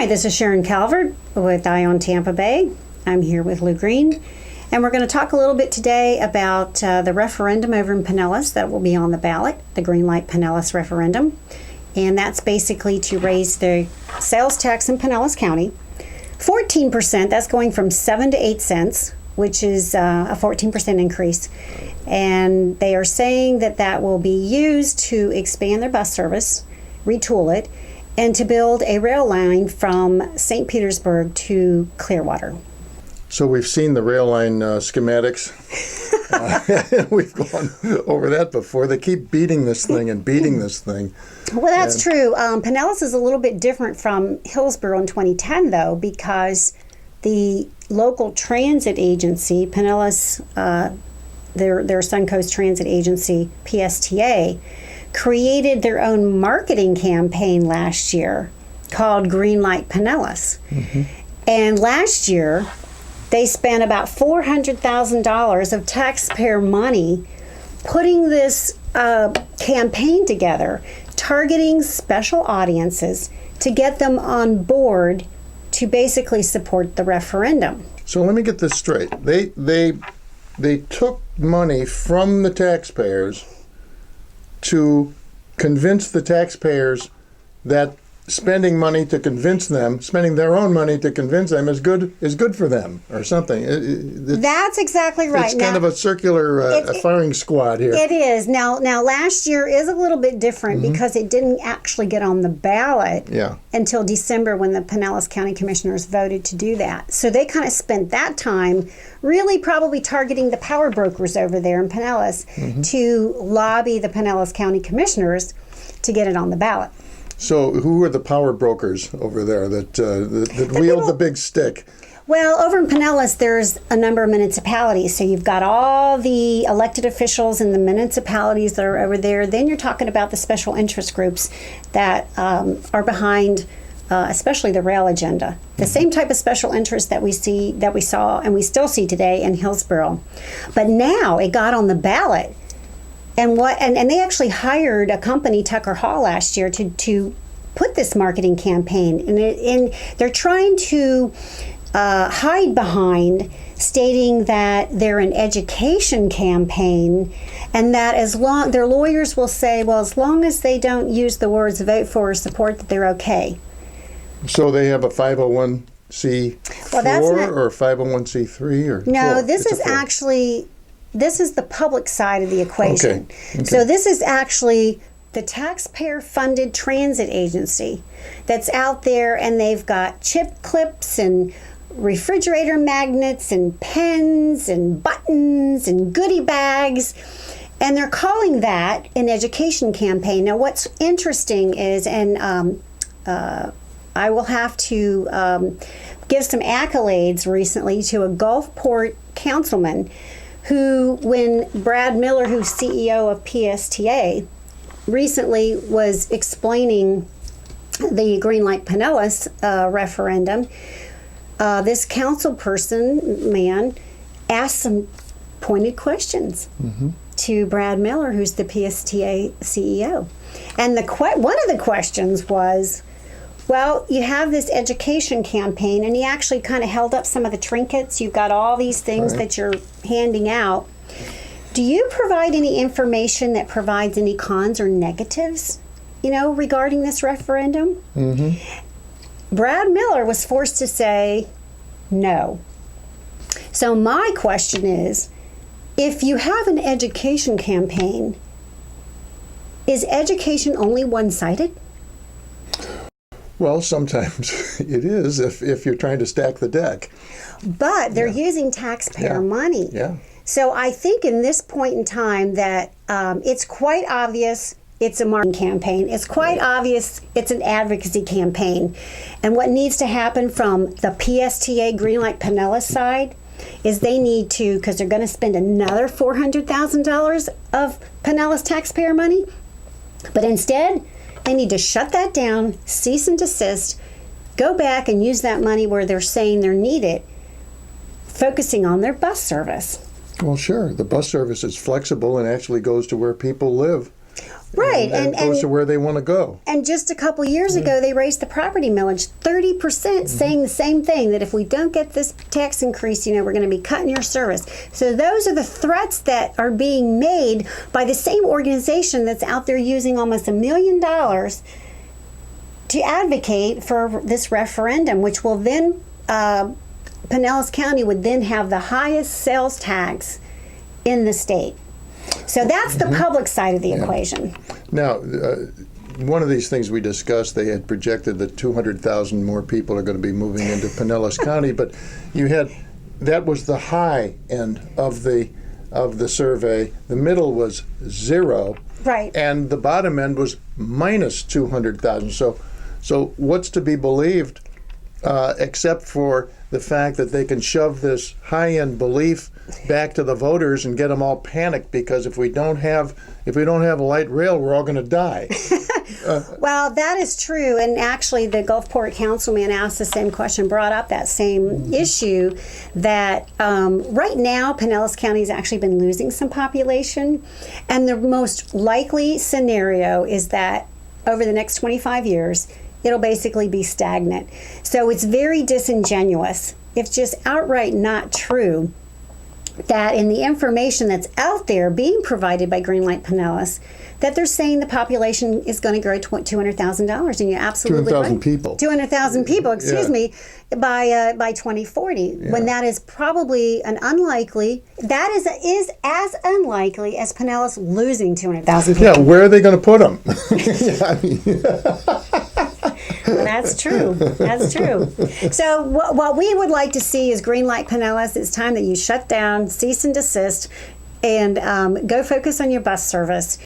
This is Sharon Calvert with Eye on Tampa Bay. I'm here with Lew Green, and we're going to talk a little bit today about the referendum over in Pinellas that will be on the ballot, the Green Light Pinellas referendum. And that's basically to raise the sales tax in Pinellas County 14%. That's going from 7 to 8 cents, which is a 14% increase. And they are saying that that will be used to expand their bus service, retool it, and to build a rail line from St. Petersburg to Clearwater. So we've seen the rail line schematics. We've gone over that before. They keep beating this thing and beating this thing. Well, that's true. Pinellas is a little bit different from Hillsborough in 2010, though, because the local transit agency, Pinellas, their Suncoast Transit Agency, PSTA, created their own marketing campaign last year called Green Light Pinellas. Mm-hmm. And last year, they spent about $400,000 of taxpayer money putting this campaign together, targeting special audiences to get them on board to basically support the referendum. So let me get this straight. They took money from the taxpayers to convince the taxpayers that spending money to convince them, spending their own money to convince them is good for them or something. That's exactly right. It's kind of a circular firing squad here. It is. Now last year is a little bit different because it didn't actually get on the ballot until December when the Pinellas County Commissioners voted to do that. So they kind of spent that time really probably targeting the power brokers over there in Pinellas to lobby the Pinellas County Commissioners to get it on the ballot. So who are the power brokers over there that wield the big stick? Well, over in Pinellas, there's a number of municipalities. So you've got all the elected officials in the municipalities that are over there. Then you're talking about the special interest groups that are behind especially the rail agenda. The same type of special interest that we saw, and we still see today in Hillsborough. But now it got on the ballot. And they actually hired a company, Tucker Hall, last year to put this marketing campaign. And they're trying to hide behind stating that they're an education campaign, and that their lawyers will say, well, as long as they don't use the words vote for or support, that they're okay. So they have a 501c4 or a 501c3 or no? This is the public side of the equation. Okay. So this is actually the taxpayer-funded transit agency that's out there, and they've got chip clips and refrigerator magnets and pens and buttons and goodie bags, and they're calling that an education campaign. Now, what's interesting is, and I will have to give some accolades recently to a Gulfport councilman who, when Brad Miller, who's CEO of PSTA, recently was explaining the Green Light Pinellas referendum, this council man asked some pointed questions to Brad Miller, who's the PSTA CEO. And one of the questions was, well, you have this education campaign, and he actually kind of held up some of the trinkets. You've got all these things that you're handing out. Do you provide any information that provides any cons or negatives, regarding this referendum? Brad Miller was forced to say no. So my question is, if you have an education campaign, is education only one-sided? Well, sometimes it is if you're trying to stack the deck. But they're using taxpayer money. Yeah. So I think in this point in time that it's quite obvious it's a marketing campaign. It's quite obvious it's an advocacy campaign. And what needs to happen from the PSTA Green Light Pinellas side is they need to, because they're going to spend another $400,000 of Pinellas taxpayer money, but instead they need to shut that down, cease and desist, go back and use that money where they're saying they need it, focusing on their bus service. Well, sure. The bus service is flexible and actually goes to where people live. Right, and goes to where they want to go. And just a couple years ago, they raised the property millage 30%, saying the same thing, that if we don't get this tax increase, we're going to be cutting your service. So those are the threats that are being made by the same organization that's out there using almost $1 million to advocate for this referendum, which will then, Pinellas County would then have the highest sales tax in the state. So that's the public side of the equation. Now, one of these things we discussed, they had projected that 200,000 more people are going to be moving into Pinellas County, but that was the high end of the survey. The middle was 0, right, and the bottom end was minus 200,000. So what's to be believed, except for the fact that they can shove this high-end belief back to the voters and get them all panicked, because if we don't have a light rail, we're all going to die. Well, that is true. And actually, the Gulfport councilman asked the same question, brought up that same issue, that right now, Pinellas County has actually been losing some population. And the most likely scenario is that over the next 25 years, it'll basically be stagnant. So it's very disingenuous. It's just outright not true that in the information that's out there being provided by Green Light Pinellas, that they're saying the population is going to grow $200,000, and you're absolutely 200,000 right. people. 200,000 people, excuse me, by 2040. When that is probably that is as unlikely as Pinellas losing 200,000 people. Yeah, where are they going to put them? That's true. That's true. So what we would like to see is Green Light Pinellas. It's time that you shut down, cease and desist, and go focus on your bus service.